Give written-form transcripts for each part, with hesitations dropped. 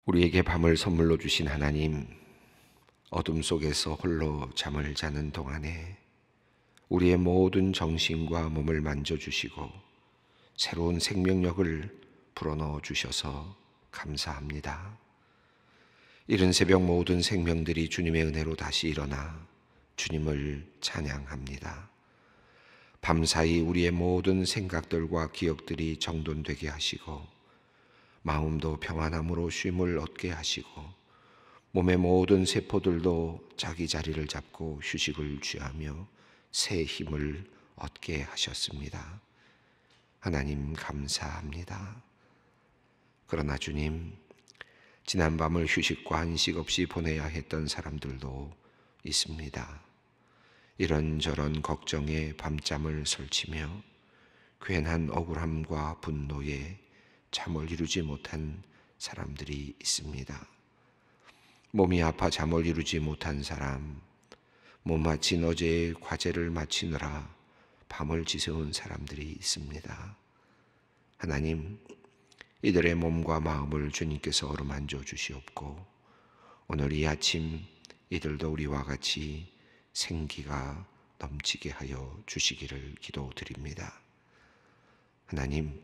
우리에게 밤을 선물로 주신 하나님, 어둠 속에서 홀로 잠을 자는 동안에 우리의 모든 정신과 몸을 만져주시고 새로운 생명력을 불어넣어 주셔서 감사합니다. 이른 새벽 모든 생명들이 주님의 은혜로 다시 일어나 주님을 찬양합니다. 밤사이 우리의 모든 생각들과 기억들이 정돈되게 하시고 마음도 평안함으로 쉼을 얻게 하시고 몸의 모든 세포들도 자기 자리를 잡고 휴식을 취하며 새 힘을 얻게 하셨습니다. 하나님 감사합니다. 그러나 주님, 지난밤을 휴식과 안식 없이 보내야 했던 사람들도 있습니다. 이런저런 걱정에 밤잠을 설치며 괜한 억울함과 분노에 잠을 이루지 못한 사람들이 있습니다. 몸이 아파 잠을 이루지 못한 사람, 못 마친 어제의 과제를 마치느라 밤을 지새운 사람들이 있습니다. 하나님, 이들의 몸과 마음을 주님께서 어루만져 주시옵고 오늘 이 아침 이들도 우리와 같이 생기가 넘치게 하여 주시기를 기도드립니다. 하나님,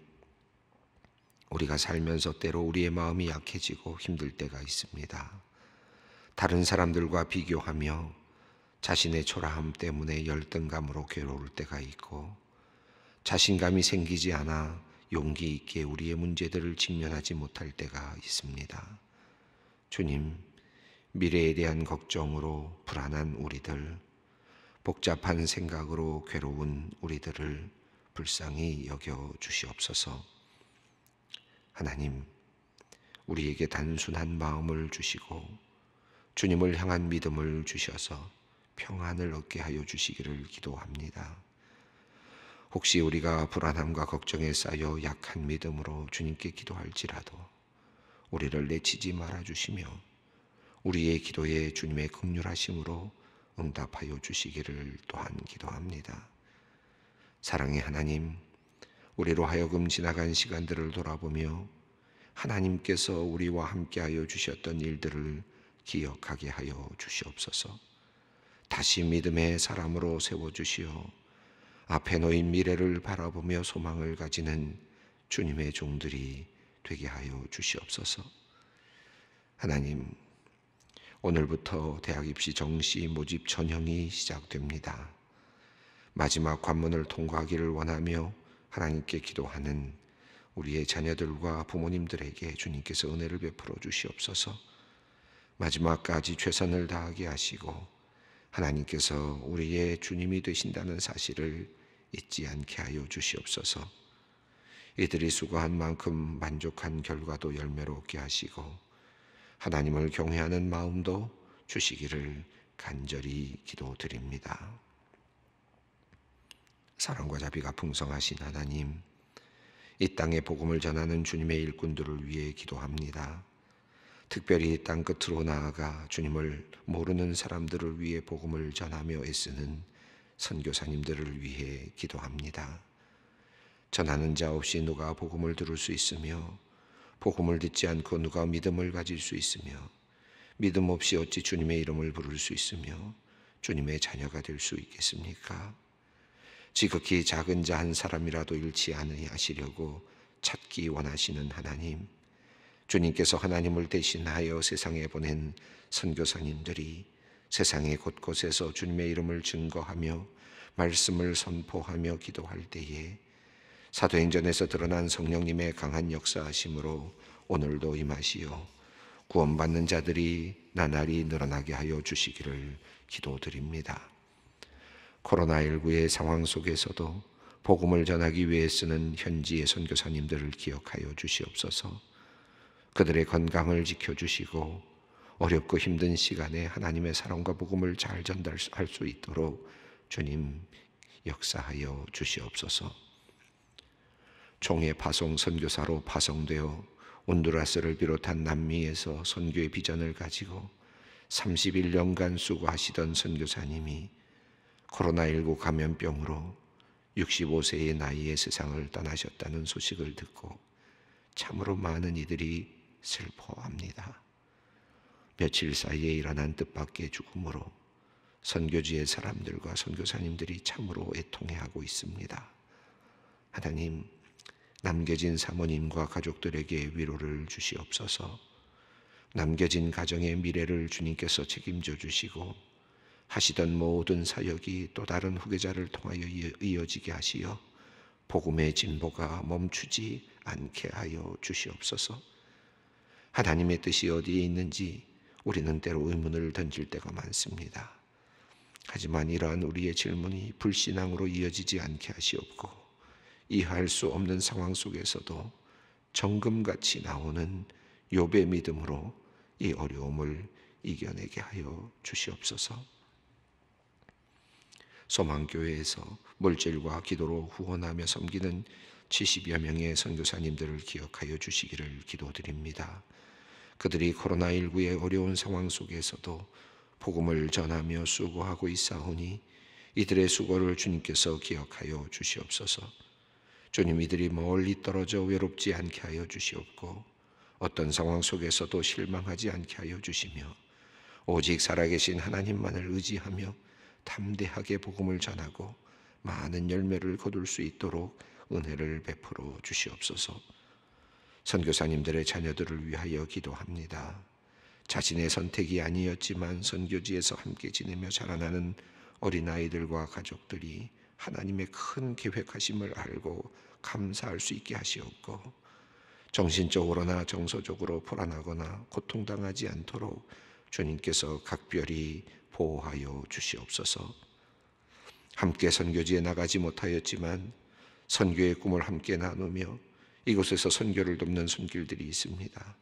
우리가 살면서 때로 우리의 마음이 약해지고 힘들 때가 있습니다. 다른 사람들과 비교하며 자신의 초라함 때문에 열등감으로 괴로울 때가 있고 자신감이 생기지 않아 용기 있게 우리의 문제들을 직면하지 못할 때가 있습니다. 주님, 미래에 대한 걱정으로 불안한 우리들, 복잡한 생각으로 괴로운 우리들을 불쌍히 여겨 주시옵소서. 하나님, 우리에게 단순한 마음을 주시고 주님을 향한 믿음을 주셔서 평안을 얻게 하여 주시기를 기도합니다. 혹시 우리가 불안함과 걱정에 쌓여 약한 믿음으로 주님께 기도할지라도 우리를 내치지 말아 주시며 우리의 기도에 주님의 긍휼하심으로 응답하여 주시기를 또한 기도합니다. 사랑의 하나님, 우리로 하여금 지나간 시간들을 돌아보며 하나님께서 우리와 함께하여 주셨던 일들을 기억하게 하여 주시옵소서. 다시 믿음의 사람으로 세워주시어 앞에 놓인 미래를 바라보며 소망을 가지는 주님의 종들이 되게 하여 주시옵소서. 하나님, 오늘부터 대학 입시 정시 모집 전형이 시작됩니다. 마지막 관문을 통과하기를 원하며 하나님께 기도하는 우리의 자녀들과 부모님들에게 주님께서 은혜를 베풀어 주시옵소서. 마지막까지 최선을 다하게 하시고 하나님께서 우리의 주님이 되신다는 사실을 잊지 않게 하여 주시옵소서. 이들이 수고한 만큼 만족한 결과도 열매로 얻게 하시고 하나님을 경외하는 마음도 주시기를 간절히 기도드립니다. 사랑과 자비가 풍성하신 하나님, 이 땅에 복음을 전하는 주님의 일꾼들을 위해 기도합니다. 특별히 땅 끝으로 나아가 주님을 모르는 사람들을 위해 복음을 전하며 애쓰는 선교사님들을 위해 기도합니다. 전하는 자 없이 누가 복음을 들을 수 있으며 복음을 듣지 않고 누가 믿음을 가질 수 있으며 믿음 없이 어찌 주님의 이름을 부를 수 있으며 주님의 자녀가 될 수 있겠습니까? 지극히 작은 자 한 사람이라도 잃지 않으시려고 찾기 원하시는 하나님, 주님께서 하나님을 대신하여 세상에 보낸 선교사님들이 세상의 곳곳에서 주님의 이름을 증거하며 말씀을 선포하며 기도할 때에 사도행전에서 드러난 성령님의 강한 역사하심으로 오늘도 임하시어 구원받는 자들이 나날이 늘어나게 하여 주시기를 기도드립니다. 코로나19의 상황 속에서도 복음을 전하기 위해 쓰는 현지의 선교사님들을 기억하여 주시옵소서. 그들의 건강을 지켜주시고 어렵고 힘든 시간에 하나님의 사랑과 복음을 잘 전달할 수 있도록 주님 역사하여 주시옵소서. 총회 파송 선교사로 파송되어 온두라스를 비롯한 남미에서 선교의 비전을 가지고 31년간 수고하시던 선교사님이 코로나19 감염병으로 65세의 나이에 세상을 떠나셨다는 소식을 듣고 참으로 많은 이들이 슬퍼합니다. 며칠 사이에 일어난 뜻밖의 죽음으로 선교지의 사람들과 선교사님들이 참으로 애통해하고 있습니다. 하나님, 남겨진 사모님과 가족들에게 위로를 주시옵소서. 남겨진 가정의 미래를 주님께서 책임져 주시고 하시던 모든 사역이 또 다른 후계자를 통하여 이어지게 하시어 복음의 진보가 멈추지 않게 하여 주시옵소서. 하나님의 뜻이 어디에 있는지 우리는 때로 의문을 던질 때가 많습니다. 하지만 이러한 우리의 질문이 불신앙으로 이어지지 않게 하시옵고 이해할 수 없는 상황 속에서도 정금같이 나오는 욥의 믿음으로 이 어려움을 이겨내게 하여 주시옵소서. 소망교회에서 물질과 기도로 후원하며 섬기는 70여 명의 선교사님들을 기억하여 주시기를 기도드립니다. 그들이 코로나19의 어려운 상황 속에서도 복음을 전하며 수고하고 있사오니 이들의 수고를 주님께서 기억하여 주시옵소서. 주님, 이들이 멀리 떨어져 외롭지 않게 하여 주시옵고 어떤 상황 속에서도 실망하지 않게 하여 주시며 오직 살아계신 하나님만을 의지하며 담대하게 복음을 전하고 많은 열매를 거둘 수 있도록 은혜를 베풀어 주시옵소서. 선교사님들의 자녀들을 위하여 기도합니다. 자신의 선택이 아니었지만 선교지에서 함께 지내며 자라나는 어린아이들과 가족들이 하나님의 큰 계획하심을 알고 감사할 수 있게 하시옵고 정신적으로나 정서적으로 불안하거나 고통당하지 않도록 주님께서 각별히 보호하여 주시옵소서. 함께 선교지에 나가지 못하였지만 선교의 꿈을 함께 나누며 이곳에서 선교를 돕는 손길들이 있습니다.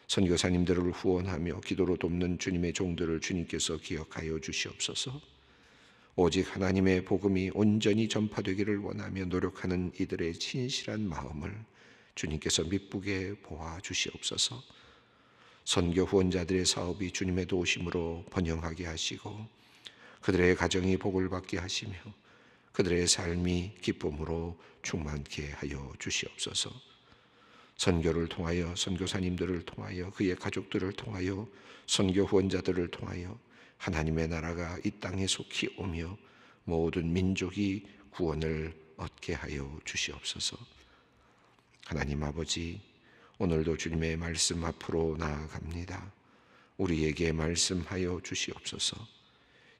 선교사님들을 후원하며 기도로 돕는 주님의 종들을 주님께서 기억하여 주시옵소서. 오직 하나님의 복음이 온전히 전파되기를 원하며 노력하는 이들의 진실한 마음을 주님께서 미쁘게 보아 주시옵소서. 선교 후원자들의 사업이 주님의 도우심으로 번영하게 하시고 그들의 가정이 복을 받게 하시며 그들의 삶이 기쁨으로 충만케 하여 주시옵소서. 선교를 통하여 선교사님들을 통하여 그의 가족들을 통하여 선교 후원자들을 통하여 하나님의 나라가 이 땅에 속히 오며 모든 민족이 구원을 얻게 하여 주시옵소서. 하나님 아버지, 오늘도 주님의 말씀 앞으로 나아갑니다. 우리에게 말씀하여 주시옵소서.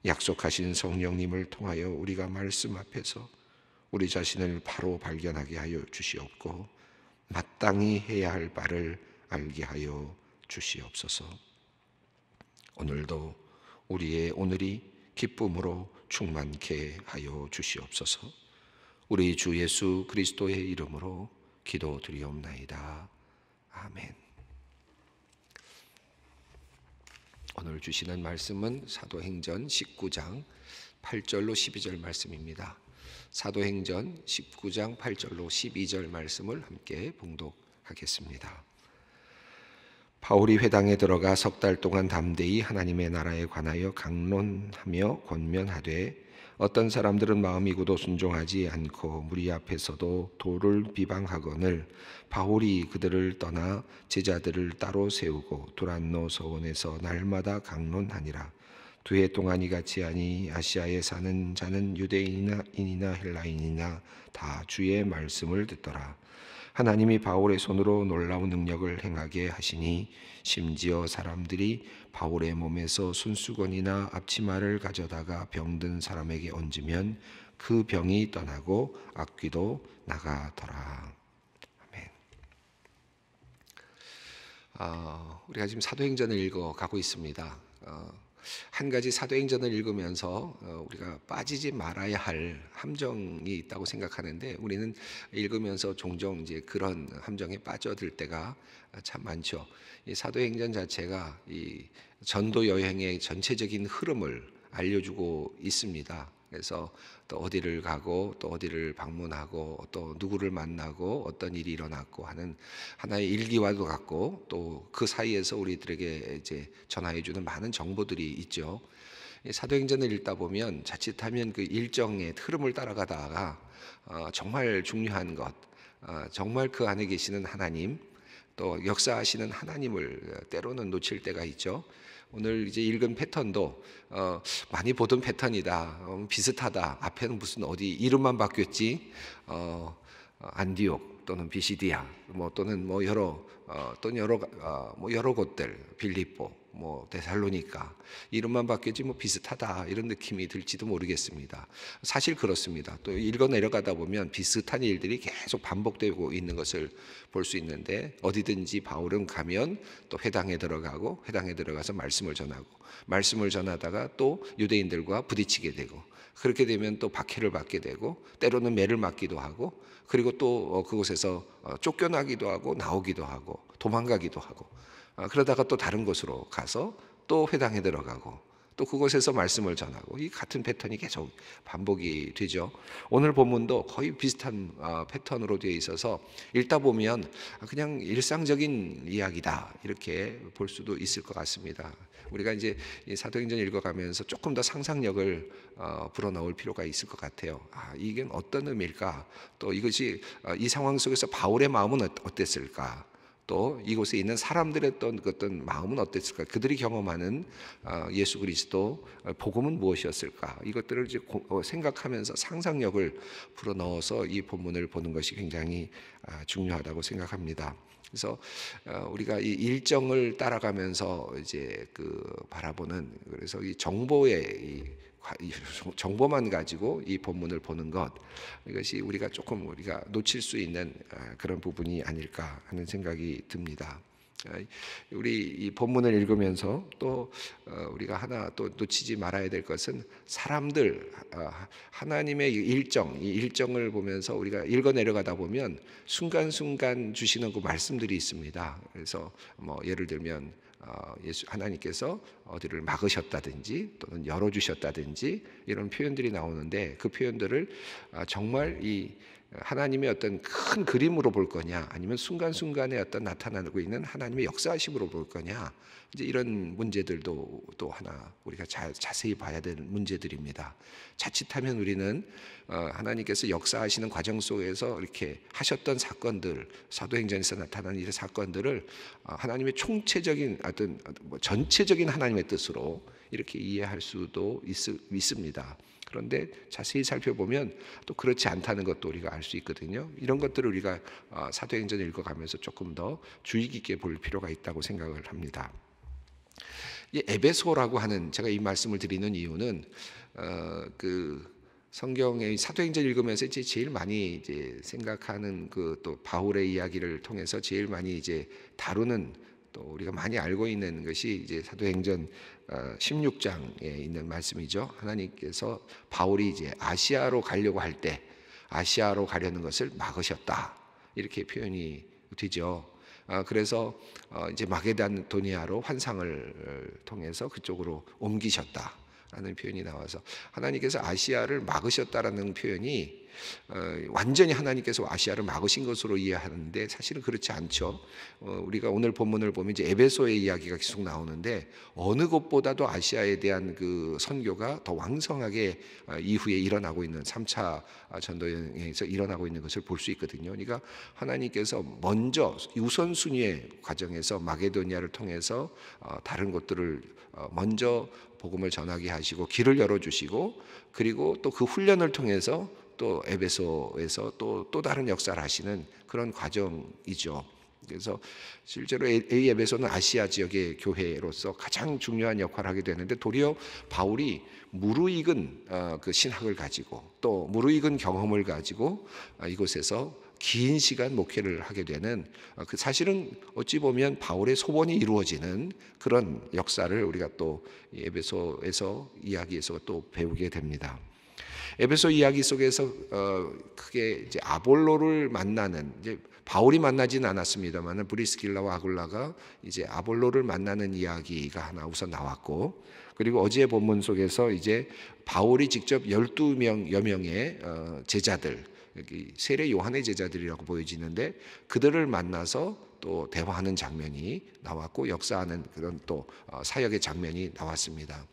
약속하신 성령님을 통하여 우리가 말씀 앞에서 우리 자신을 바로 발견하게 하여 주시옵고 마땅히 해야 할 바를 알게 하여 주시옵소서. 오늘도 우리의 오늘이 기쁨으로 충만케 하여 주시옵소서. 우리 주 예수 그리스도의 이름으로 기도드리옵나이다. 아멘. 오늘 주시는 말씀은 사도행전 19장 8절로 12절 말씀입니다. 사도행전 19장 8절로 12절 말씀을 함께 봉독하겠습니다. 바울이 회당에 들어가 석 달 동안 담대히 하나님의 나라에 관하여 강론하며 권면하되 어떤 사람들은 마음이 굳어 순종하지 않고 무리 앞에서도 도를 비방하거늘 바울이 그들을 떠나 제자들을 따로 세우고 두란노 서원에서 날마다 강론하니라. 2해 동안 이같이 하니 아시아에 사는 자는 유대인이나 헬라인이나 다 주의 말씀을 듣더라. 하나님이 바울의 손으로 놀라운 능력을 행하게 하시니 심지어 사람들이 바울의 몸에서 손수건이나 앞치마를 가져다가 병든 사람에게 얹으면 그 병이 떠나고 악귀도 나가더라. 아멘. 우리가 지금 사도행전을 읽어가고 있습니다. 한 가지 사도행전을 읽으면서 우리가 빠지지 말아야 할 함정이 있다고 생각하는데 우리는 읽으면서 종종 이제 그런 함정에 빠져들 때가 참 많죠. 이 사도행전 자체가 이 전도 여행의 전체적인 흐름을 알려주고 있습니다. 그래서 또 어디를 가고 또 어디를 방문하고 또 누구를 만나고 어떤 일이 일어났고 하는 하나의 일기와도 같고 또 그 사이에서 우리들에게 이제 전하해주는 많은 정보들이 있죠. 사도행전을 읽다 보면 자칫하면 그 일정의 흐름을 따라가다가 정말 중요한 것, 정말 그 안에 계시는 하나님, 또 역사하시는 하나님을 때로는 놓칠 때가 있죠. 오늘 이제 읽은 패턴도 많이 보던 패턴이다, 비슷하다. 앞에는 무슨 어디 이름만 바뀌었지, 안디옥 또는 비시디아, 뭐 또는 뭐 여러 곳들, 빌립보, 뭐 데살로니가, 이름만 바뀌었지 뭐 비슷하다, 이런 느낌이 들지도 모르겠습니다. 사실 그렇습니다. 또 읽어 내려가다 보면 비슷한 일들이 계속 반복되고 있는 것을 볼 수 있는데, 어디든지 바울은 가면 또 회당에 들어가고, 회당에 들어가서 말씀을 전하고, 말씀을 전하다가 또 유대인들과 부딪히게 되고, 그렇게 되면 또 박해를 받게 되고, 때로는 매를 맞기도 하고, 그리고 또 그곳에서 쫓겨나기도 하고, 나오기도 하고, 도망가기도 하고, 그러다가 또 다른 곳으로 가서 또 회당에 들어가고, 또 그곳에서 말씀을 전하고, 이 같은 패턴이 계속 반복이 되죠. 오늘 본문도 거의 비슷한 패턴으로 되어 있어서 읽다 보면 그냥 일상적인 이야기다, 이렇게 볼 수도 있을 것 같습니다. 우리가 이제 이 사도행전 읽어가면서 조금 더 상상력을 불어넣을 필요가 있을 것 같아요. 이게 어떤 의미일까? 또 이것이 이 상황 속에서 바울의 마음은 어땠을까? 또 이곳에 있는 사람들의 어떤 마음은 어땠을까? 그들이 경험하는 예수 그리스도 복음은 무엇이었을까? 이것들을 이제 생각하면서 상상력을 불어넣어서 이 본문을 보는 것이 굉장히 중요하다고 생각합니다. 그래서 우리가 이 일정을 따라가면서 이제 바라보는, 그래서 이 정보만 가지고 이 본문을 보는 것, 이것이 우리가 놓칠 수 있는 그런 부분이 아닐까 하는 생각이 듭니다. 우리 이 본문을 읽으면서 또 우리가 하나 또 놓치지 말아야 될 것은, 사람들, 하나님의 이 일정을 보면서 우리가 읽어 내려가다 보면 순간순간 주시는 그 말씀들이 있습니다. 그래서 뭐 예를 들면 하나님께서 어디를 막으셨다든지 또는 열어주셨다든지 이런 표현들이 나오는데, 그 표현들을 정말 이 하나님의 어떤 큰 그림으로 볼 거냐, 아니면 순간순간에 어떤 나타나고 있는 하나님의 역사하심으로 볼 거냐, 이제 이런 문제들도 또 하나 우리가 자세히 봐야 되는 문제들입니다. 자칫하면 우리는 하나님께서 역사하시는 과정 속에서 이렇게 하셨던 사건들, 사도행전에서 나타나는 이런 사건들을 하나님의 총체적인 어떤 전체적인 하나님의 뜻으로 이렇게 이해할 수도 있습니다. 그런데 자세히 살펴보면 또 그렇지 않다는 것도 우리가 알 수 있거든요. 이런 것들을 우리가 사도행전을 읽어가면서 조금 더 주의 깊게 볼 필요가 있다고 생각을 합니다. 이 에베소라고 하는, 제가 이 말씀을 드리는 이유는 성경의 사도행전 읽으면서 이제 제일 많이 이제 생각하는 또 바울의 이야기를 통해서 제일 많이 이제 다루는, 또 우리가 많이 알고 있는 것이 이제 사도행전 16장에 있는 말씀이죠. 하나님께서 바울이 이제 아시아로 가려고 할 때 아시아로 가려는 것을 막으셨다, 이렇게 표현이 되죠. 그래서 이제 마게도니아로 환상을 통해서 그쪽으로 옮기셨다라는 표현이 나와서, 하나님께서 아시아를 막으셨다라는 표현이 완전히 하나님께서 아시아를 막으신 것으로 이해하는데, 사실은 그렇지 않죠. 우리가 오늘 본문을 보면 이제 에베소의 이야기가 계속 나오는데, 어느 곳보다도 아시아에 대한 그 선교가 더 왕성하게 이후에 일어나고 있는 3차 전도여행에서 일어나고 있는 것을 볼 수 있거든요. 그러니까 하나님께서 먼저 우선순위의 과정에서 마게도니아를 통해서 다른 곳들을 먼저 복음을 전하게 하시고 길을 열어주시고, 그리고 또 그 훈련을 통해서 또 에베소에서 또 다른 역사를 하시는 그런 과정이죠. 그래서 실제로 에베소는 아시아 지역의 교회로서 가장 중요한 역할을 하게 되는데, 도리어 바울이 무르익은 그 신학을 가지고 또 무르익은 경험을 가지고 이곳에서 긴 시간 목회를 하게 되는, 사실은 어찌 보면 바울의 소원이 이루어지는 그런 역사를 우리가 또 에베소에서 이야기에서 또 배우게 됩니다. 에베소 이야기 속에서 크게 이제 아볼로를 만나는, 이제 바울이 만나지는 않았습니다만 브리스길라와 아굴라가 이제 아볼로를 만나는 이야기가 하나 우선 나왔고, 그리고 어제의 본문 속에서 이제 바울이 직접 12여 명의 제자들, 여기 세례 요한의 제자들이라고 보여지는데, 그들을 만나서 또 대화하는 장면이 나왔고, 역사하는 그런 또 사역의 장면이 나왔습니다.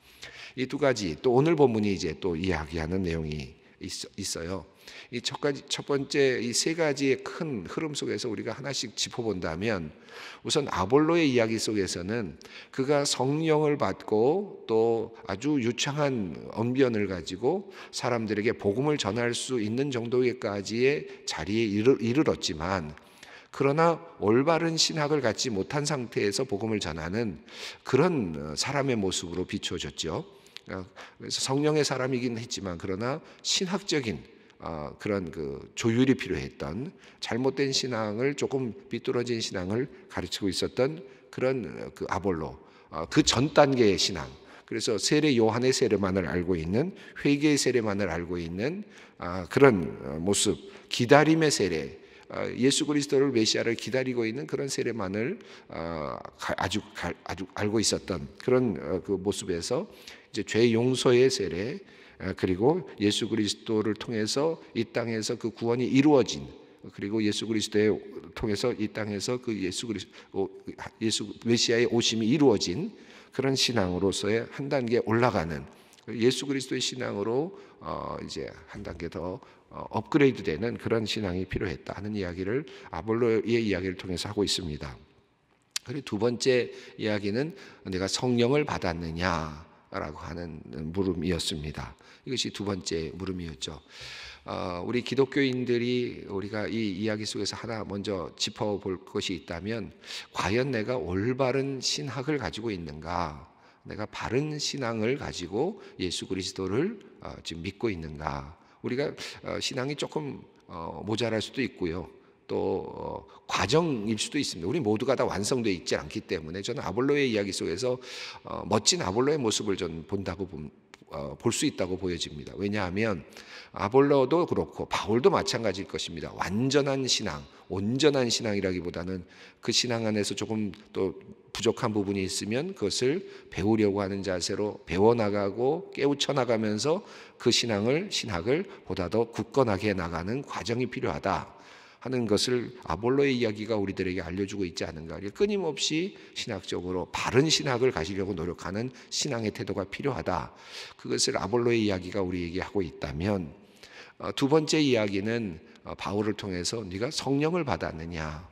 이 두 가지, 또 오늘 본문이 이제 또 이야기하는 내용이 있어요. 이 첫 번째 이 세 가지의 큰 흐름 속에서 우리가 하나씩 짚어본다면, 우선 아볼로의 이야기 속에서는 그가 성령을 받고 또 아주 유창한 언변을 가지고 사람들에게 복음을 전할 수 있는 정도까지의 자리에 이르렀지만, 그러나 올바른 신학을 갖지 못한 상태에서 복음을 전하는 그런 사람의 모습으로 비추어졌죠. 그래서 성령의 사람이긴 했지만, 그러나 신학적인 그런 그 조율이 필요했던, 잘못된 신앙을, 조금 비뚤어진 신앙을 가르치고 있었던 그런 그 아볼로, 그 전 단계의 신앙. 그래서 세례 요한의 세례만을 알고 있는, 회개의 세례만을 알고 있는 그런 모습, 기다림의 세례, 예수 그리스도를 메시아를 기다리고 있는 그런 세례만을 아주 알고 있었던 그런 그 모습에서 이제 죄 용서의 세례, 그리고 예수 그리스도를 통해서 이 땅에서 그 구원이 이루어진, 그리고 예수 그리스도에 통해서 이 땅에서 그 예수 메시아의 오심이 이루어진 그런 신앙으로서의 한 단계 올라가는, 예수 그리스도의 신앙으로 이제 한 단계 더 업그레이드되는 그런 신앙이 필요했다 하는 이야기를 아볼로의 이야기를 통해서 하고 있습니다. 그리고 두 번째 이야기는 내가 성령을 받았느냐라고 하는 물음이었습니다. 이것이 두 번째 물음이었죠. 우리 기독교인들이 우리가 이 이야기 속에서 하나 먼저 짚어볼 것이 있다면, 과연 내가 올바른 신학을 가지고 있는가, 내가 바른 신앙을 가지고 예수 그리스도를 지금 믿고 있는가. 우리가 신앙이 조금 모자랄 수도 있고요, 또 과정일 수도 있습니다. 우리 모두가 다 완성되어 있지 않기 때문에 저는 아볼로의 이야기 속에서 멋진 아볼로의 모습을 전 본다고 볼 수 있다고 보여집니다. 왜냐하면 아볼로도 그렇고 바울도 마찬가지일 것입니다. 완전한 신앙, 온전한 신앙이라기보다는 그 신앙 안에서 조금 또 부족한 부분이 있으면 그것을 배우려고 하는 자세로 배워나가고 깨우쳐나가면서 그 신학을 보다 더 굳건하게 나가는 과정이 필요하다 하는 것을 아볼로의 이야기가 우리들에게 알려주고 있지 않은가. 끊임없이 신학적으로 바른 신학을 가지려고 노력하는 신앙의 태도가 필요하다. 그것을 아볼로의 이야기가 우리에게 하고 있다면, 두 번째 이야기는 바울을 통해서 네가 성령을 받았느냐.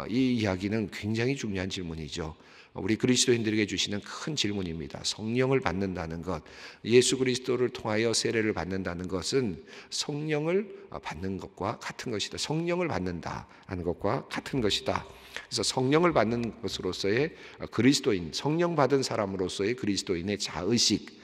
이 이야기는 굉장히 중요한 질문이죠. 우리 그리스도인들에게 주시는 큰 질문입니다. 성령을 받는다는 것, 예수 그리스도를 통하여 세례를 받는다는 것은 성령을 받는 것과 같은 것이다. 성령을 받는다는 것과 같은 것이다. 그래서 성령을 받는 것으로서의 그리스도인, 성령 받은 사람으로서의 그리스도인의 자의식,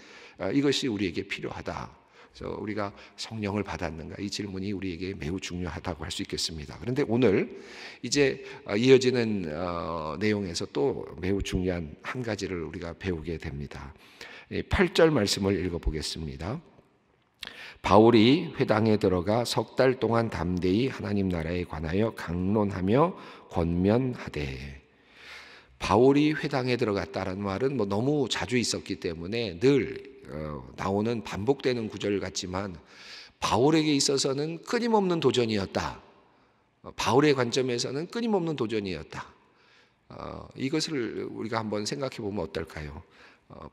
이것이 우리에게 필요하다. 그래서 우리가 성령을 받았는가, 이 질문이 우리에게 매우 중요하다고 할 수 있겠습니다. 그런데 오늘 이제 이어지는 내용에서 또 매우 중요한 한 가지를 우리가 배우게 됩니다. 8절 말씀을 읽어보겠습니다. 바울이 회당에 들어가 석 달 동안 담대히 하나님 나라에 관하여 강론하며 권면하되. 바울이 회당에 들어갔다는 말은 너무 자주 있었기 때문에 늘 나오는 반복되는 구절 같지만, 바울에게 있어서는 끊임없는 도전이었다. 바울의 관점에서는 끊임없는 도전이었다. 이것을 우리가 한번 생각해 보면 어떨까요?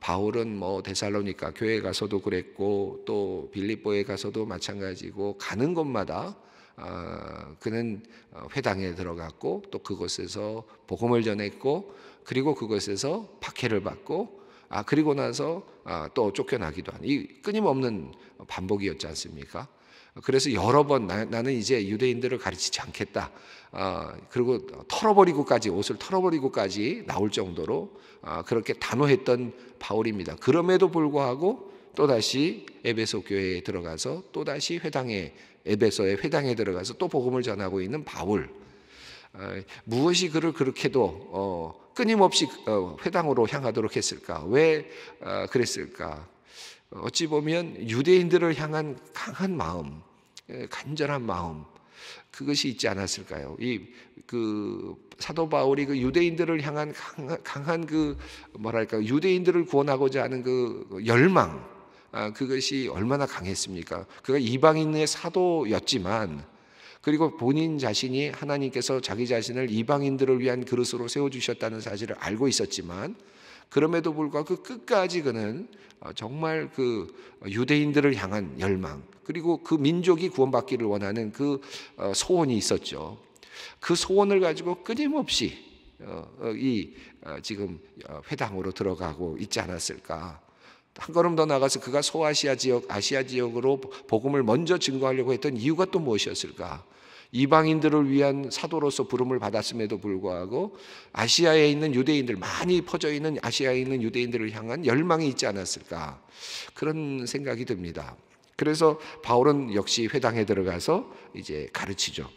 바울은 데살로니가 교회에 가서도 그랬고, 또 빌립보에 가서도 마찬가지고, 가는 곳마다 그는 회당에 들어갔고, 또 그곳에서 복음을 전했고, 그리고 그곳에서 박해를 받고, 그리고 나서 또 쫓겨나기도 한, 이 끊임없는 반복이었지 않습니까? 그래서 여러 번 나는 이제 유대인들을 가르치지 않겠다. 그리고 옷을 털어버리고까지 나올 정도로 그렇게 단호했던 바울입니다. 그럼에도 불구하고 또다시 에베소 교회에 들어가서, 또다시 에베소의 회당에 들어가서 또 복음을 전하고 있는 바울. 무엇이 그를 그렇게도 끊임없이 회당으로 향하도록 했을까? 왜 그랬을까? 어찌 보면 유대인들을 향한 강한 마음, 간절한 마음, 그것이 있지 않았을까요? 그 사도 바울이 그 유대인들을 향한 강한 유대인들을 구원하고자 하는 그 열망, 그것이 얼마나 강했습니까? 그가 이방인의 사도였지만, 그리고 본인 자신이 하나님께서 자기 자신을 이방인들을 위한 그릇으로 세워주셨다는 사실을 알고 있었지만, 그럼에도 불구하고 그 끝까지 그는 정말 그 유대인들을 향한 열망, 그리고 그 민족이 구원받기를 원하는 그 소원이 있었죠. 그 소원을 가지고 끊임없이 지금 회당으로 들어가고 있지 않았을까. 한 걸음 더 나가서 그가 소아시아 지역, 아시아 지역으로 복음을 먼저 증거하려고 했던 이유가 또 무엇이었을까? 이방인들을 위한 사도로서 부름을 받았음에도 불구하고 아시아에 있는 유대인들, 많이 퍼져 있는 아시아에 있는 유대인들을 향한 열망이 있지 않았을까? 그런 생각이 듭니다. 그래서 바울은 역시 회당에 들어가서 이제 가르치죠.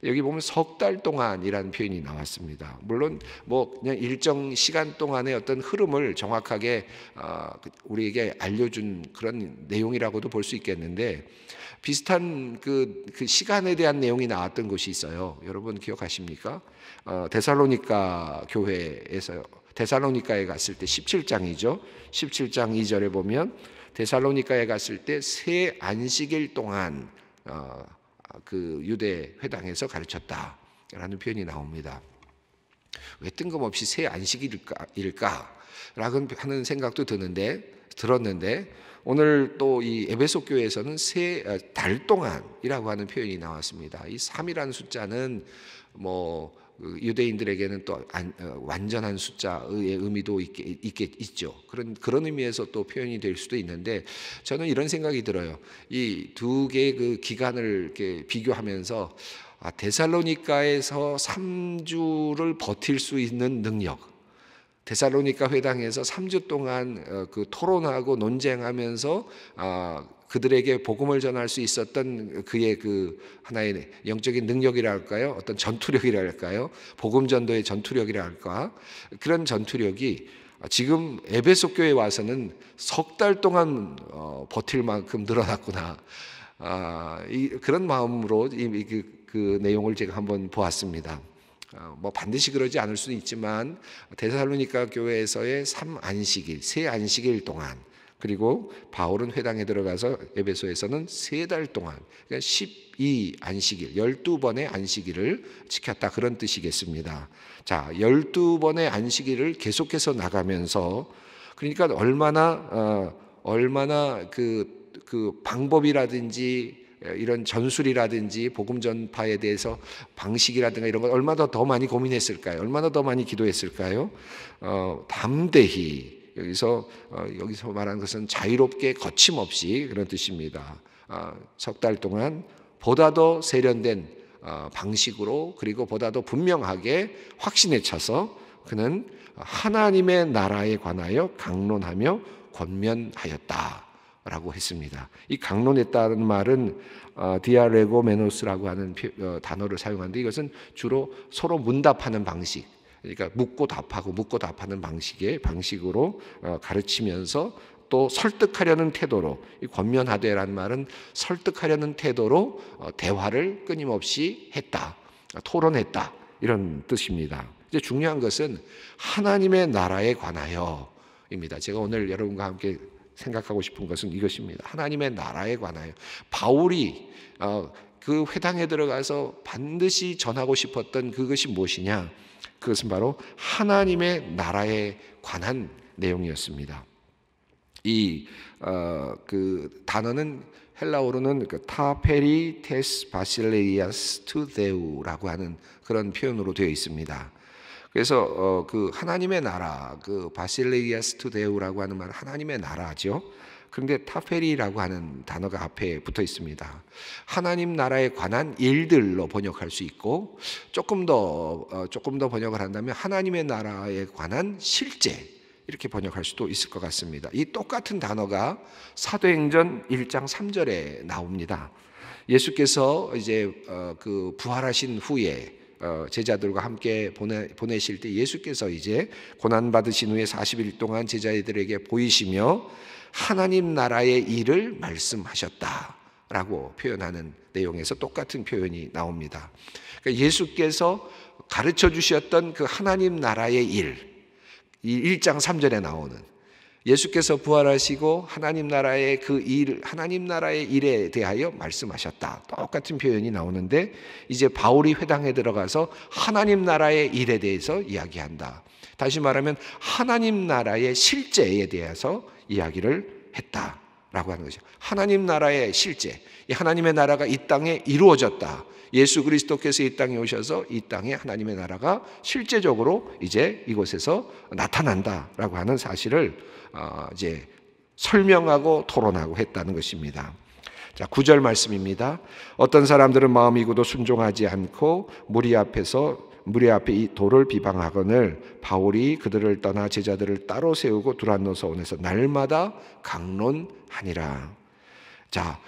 여기 보면 석 달 동안이라는 표현이 나왔습니다. 물론 뭐 그냥 일정 시간 동안의 어떤 흐름을 정확하게 우리에게 알려준 그런 내용이라고도 볼 수 있겠는데, 비슷한 그 시간에 대한 내용이 나왔던 곳이 있어요. 여러분 기억하십니까? 데살로니가 교회에서 데살로니가에 갔을 때 17장이죠. 17장 2절에 보면 데살로니가에 갔을 때 새 안식일 동안 그 유대 회당에서 가르쳤다라는 표현이 나옵니다. 왜 뜬금없이 새 안식일일까? 라고 하는 생각도 들었는데 오늘 또 이 에베소 교회에서는 새 달 동안이라고 하는 표현이 나왔습니다. 이 3이라는 숫자는 뭐 유대인들에게는 또 완전한 숫자의 의미도 있죠. 그런 의미에서 또 표현이 될 수도 있는데, 저는 이런 생각이 들어요. 이 두 개의 그 기간을 이렇게 비교하면서 데살로니가에서 3주를 버틸 수 있는 능력, 데살로니가 회당에서 3주 동안 그 토론하고 논쟁하면서 그들에게 복음을 전할 수 있었던 그의 그 하나의 영적인 능력이랄까요? 어떤 전투력이랄까요? 복음 전도의 전투력이랄까? 그런 전투력이 지금 에베소 교회에 와서는 석 달 동안 버틸 만큼 늘어났구나. 그런 마음으로 그 내용을 제가 한번 보았습니다. 뭐 반드시 그러지 않을 수는 있지만 데살로니가 교회에서의 3안식일, 새 안식일 동안, 그리고 바울은 회당에 들어가서 에베소에서는 3달 동안, 그러니까 12안식일, 12번의 안식일을 지켰다, 그런 뜻이겠습니다. 자, 12번의 안식일을 계속해서 나가면서, 그러니까 얼마나 그 방법이라든지 이런 전술이라든지 복음 전파에 대해서 방식이라든가 이런 걸 얼마나 더 많이 고민했을까요? 얼마나 더 많이 기도했을까요? 담대히, 여기서 말하는 것은 자유롭게 거침없이 그런 뜻입니다. 석 달 동안 보다 더 세련된 방식으로, 그리고 보다 더 분명하게 확신에 차서 그는 하나님의 나라에 관하여 강론하며 권면하였다라고 했습니다. 이 강론했다는 말은 디아레고메노스라고 하는 단어를 사용하는데, 이것은 주로 서로 문답하는 방식, 그러니까 묻고 답하는 방식으로 가르치면서 또 설득하려는 태도로, 이 권면하되라는 말은 설득하려는 태도로 대화를 끊임없이 했다, 토론했다, 이런 뜻입니다. 이제 중요한 것은 하나님의 나라에 관하여입니다. 제가 오늘 여러분과 함께 생각하고 싶은 것은 이것입니다. 하나님의 나라에 관하여 바울이 그 회당에 들어가서 반드시 전하고 싶었던 그것이 무엇이냐? 그것은 바로 하나님의 나라에 관한 내용이었습니다. 그 단어는 헬라어로는 타페리테스 바실레이아스 투데우라고 하는 그런 표현으로 되어 있습니다. 그래서 그 하나님의 나라, 그 바실레이아스 투데우라고 하는 말은 하나님의 나라죠. 그런데 타페리라고 하는 단어가 앞에 붙어 있습니다. 하나님 나라에 관한 일들로 번역할 수 있고, 조금 더 번역을 한다면 하나님의 나라에 관한 실제, 이렇게 번역할 수도 있을 것 같습니다. 이 똑같은 단어가 사도행전 1장 3절에 나옵니다. 예수께서 이제 그 부활하신 후에 제자들과 함께 보내실 때 예수께서 이제 고난 받으신 후에 40일 동안 제자들에게 보이시며 하나님 나라의 일을 말씀하셨다라고 표현하는 내용에서 똑같은 표현이 나옵니다. 그러니까 예수께서 가르쳐 주셨던 그 하나님 나라의 일, 이 1장 3절에 나오는 예수께서 부활하시고 하나님 나라의 그 일, 하나님 나라의 일에 대하여 말씀하셨다. 똑같은 표현이 나오는데 이제 바울이 회당에 들어가서 하나님 나라의 일에 대해서 이야기한다. 다시 말하면 하나님 나라의 실제에 대해서 이야기를 했다라고 하는 거죠. 하나님 나라의 실제, 이 하나님의 나라가 이 땅에 이루어졌다. 예수 그리스도께서 이 땅에 오셔서 이 땅에 하나님의 나라가 실제적으로 이제 이곳에서 나타난다라고 하는 사실을 이제 설명하고 토론하고 했다는 것입니다. 자, 9절 말씀입니다. 어떤 사람들은 마음이 고도 순종하지 않고 무리 앞에 이 도를 비방하거늘 바울이 그들을 떠나 제자들을 따로 세우고 두란노 서원에서 날마다 강론하니라. 자,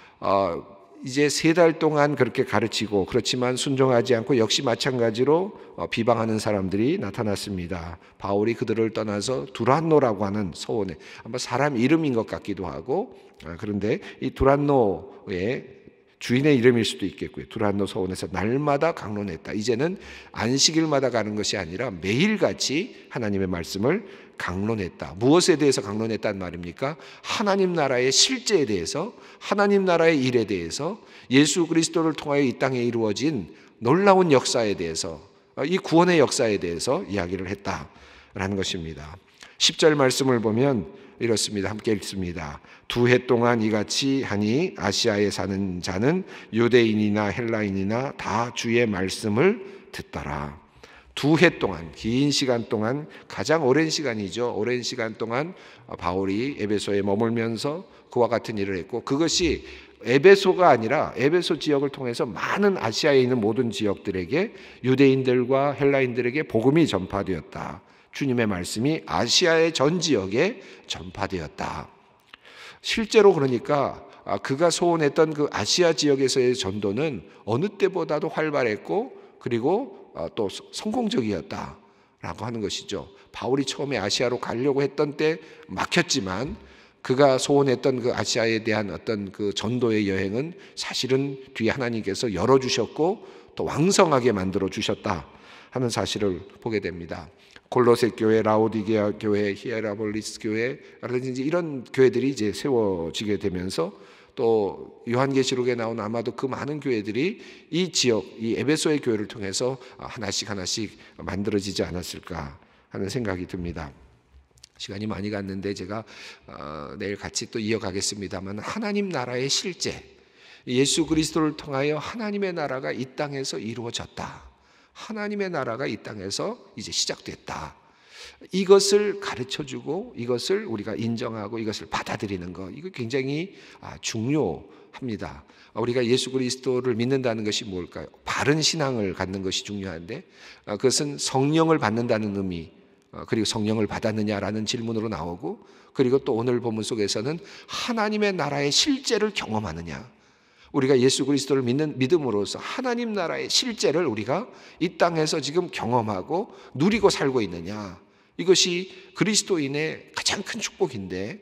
이제 3달 동안 그렇게 가르치고 그렇지만 순종하지 않고 역시 마찬가지로 비방하는 사람들이 나타났습니다. 바울이 그들을 떠나서 두란노라고 하는 서원에, 아마 사람 이름인 것 같기도 하고, 그런데 이 두란노의 주인의 이름일 수도 있겠고요. 두란노 서원에서 날마다 강론했다. 이제는 안식일마다 가는 것이 아니라 매일같이 하나님의 말씀을 강론했다. 무엇에 대해서 강론했단 말입니까? 하나님 나라의 실제에 대해서, 하나님 나라의 일에 대해서, 예수 그리스도를 통하여 이 땅에 이루어진 놀라운 역사에 대해서, 이 구원의 역사에 대해서 이야기를 했다라는 것입니다. 10절 말씀을 보면 이렇습니다. 함께 읽습니다. 2해 동안 이같이 하니 아시아에 사는 자는 유대인이나 헬라인이나 다 주의 말씀을 듣더라. 2해 동안, 긴 시간 동안, 가장 오랜 시간이죠. 오랜 시간 동안 바울이 에베소에 머물면서 그와 같은 일을 했고, 그것이 에베소가 아니라 에베소 지역을 통해서 많은 아시아에 있는 모든 지역들에게, 유대인들과 헬라인들에게 복음이 전파되었다. 주님의 말씀이 아시아의 전 지역에 전파되었다. 실제로 그러니까 그가 소원했던 그 아시아 지역에서의 전도는 어느 때보다도 활발했고, 그리고 또 성공적이었다라고 하는 것이죠. 바울이 처음에 아시아로 가려고 했던 때 막혔지만 그가 소원했던 그 아시아에 대한 어떤 그 전도의 여행은 사실은 뒤에 하나님께서 열어주셨고 또 왕성하게 만들어 주셨다 하는 사실을 보게 됩니다. 골로새 교회, 라오디게아 교회, 히에라볼리스 교회라든지 이런 교회들이 이제 세워지게 되면서 또 요한계시록에 나온 아마도 그 많은 교회들이 이 지역, 이 에베소의 교회를 통해서 하나씩 만들어지지 않았을까 하는 생각이 듭니다. 시간이 많이 갔는데 제가 내일 같이 또 이어가겠습니다만, 하나님 나라의 실제, 예수 그리스도를 통하여 하나님의 나라가 이 땅에서 이루어졌다. 하나님의 나라가 이 땅에서 이제 시작됐다. 이것을 가르쳐주고 이것을 우리가 인정하고 이것을 받아들이는 것, 이거 굉장히 중요합니다. 우리가 예수 그리스도를 믿는다는 것이 뭘까요? 바른 신앙을 갖는 것이 중요한데, 그것은 성령을 받는다는 의미, 그리고 성령을 받았느냐라는 질문으로 나오고, 그리고 또 오늘 본문 속에서는 하나님의 나라의 실제를 경험하느냐, 우리가 예수 그리스도를 믿음으로써 하나님 나라의 실제를 우리가 이 땅에서 지금 경험하고 누리고 살고 있느냐, 이것이 그리스도인의 가장 큰 축복인데,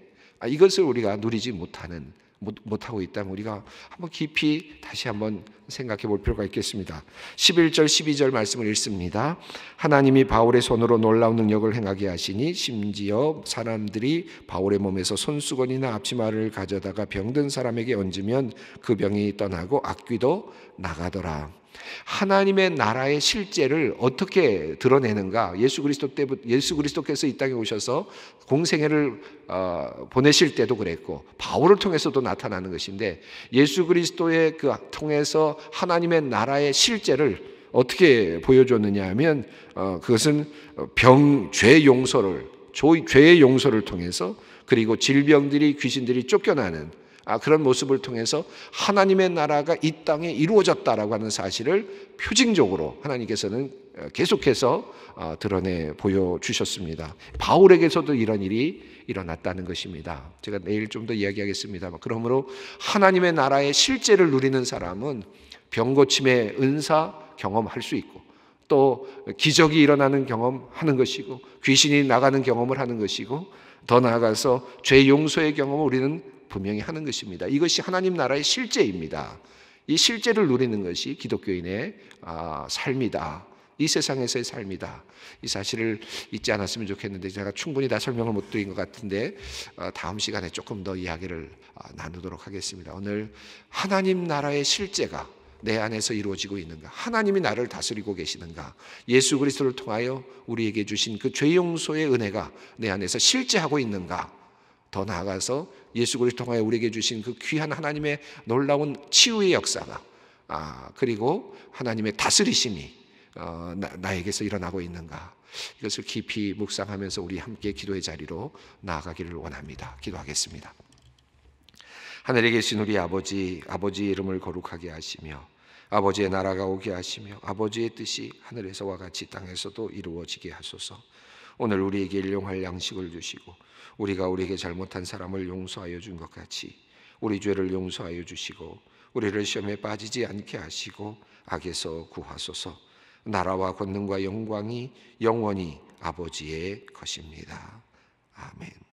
이것을 우리가 누리지 못하고 있다면 우리가 한번 깊이 다시 한번 생각해 볼 필요가 있겠습니다. 11절 12절 말씀을 읽습니다. 하나님이 바울의 손으로 놀라운 능력을 행하게 하시니 심지어 사람들이 바울의 몸에서 손수건이나 앞치마를 가져다가 병든 사람에게 얹으면 그 병이 떠나고 악귀도 나가더라. 하나님의 나라의 실제를 어떻게 드러내는가? 예수 그리스도께서 이 땅에 오셔서 공생애를 보내실 때도 그랬고 바울을 통해서도 나타나는 것인데, 예수 그리스도의 그 통해서 하나님의 나라의 실제를 어떻게 보여줬느냐 하면 그것은 죄의 용서를 통해서, 그리고 질병들이, 귀신들이 쫓겨나는 그런 모습을 통해서 하나님의 나라가 이 땅에 이루어졌다라고 하는 사실을 표징적으로 하나님께서는 계속해서 드러내 보여주셨습니다. 바울에게서도 이런 일이 일어났다는 것입니다. 제가 내일 좀 더 이야기하겠습니다만, 그러므로 하나님의 나라의 실제를 누리는 사람은 병고침의 은사 경험할 수 있고, 또 기적이 일어나는 경험하는 것이고, 귀신이 나가는 경험을 하는 것이고, 더 나아가서 죄 용서의 경험을 우리는 분명히 하는 것입니다. 이것이 하나님 나라의 실제입니다. 이 실제를 누리는 것이 기독교인의 삶이다. 이 세상에서의 삶이다. 이 사실을 잊지 않았으면 좋겠는데 제가 충분히 다 설명을 못 드린 것 같은데 다음 시간에 조금 더 이야기를 나누도록 하겠습니다. 오늘 하나님 나라의 실제가 내 안에서 이루어지고 있는가? 하나님이 나를 다스리고 계시는가? 예수 그리스도를 통하여 우리에게 주신 그 죄 용서의 은혜가 내 안에서 실제하고 있는가? 더 나아가서 예수 그리스도를 통하여 우리에게 주신 그 귀한 하나님의 놀라운 치유의 역사가 그리고 하나님의 다스리심이 나에게서 일어나고 있는가? 이것을 깊이 묵상하면서 우리 함께 기도의 자리로 나아가기를 원합니다. 기도하겠습니다. 하늘에 계신 우리 아버지, 아버지의 이름을 거룩하게 하시며 아버지의 나라가 오게 하시며 아버지의 뜻이 하늘에서와 같이 땅에서도 이루어지게 하소서. 오늘 우리에게 일용할 양식을 주시고 우리가 우리에게 잘못한 사람을 용서하여 준 것 같이 우리 죄를 용서하여 주시고 우리를 시험에 빠지지 않게 하시고 악에서 구하소서. 나라와 권능과 영광이 영원히 아버지의 것입니다. 아멘.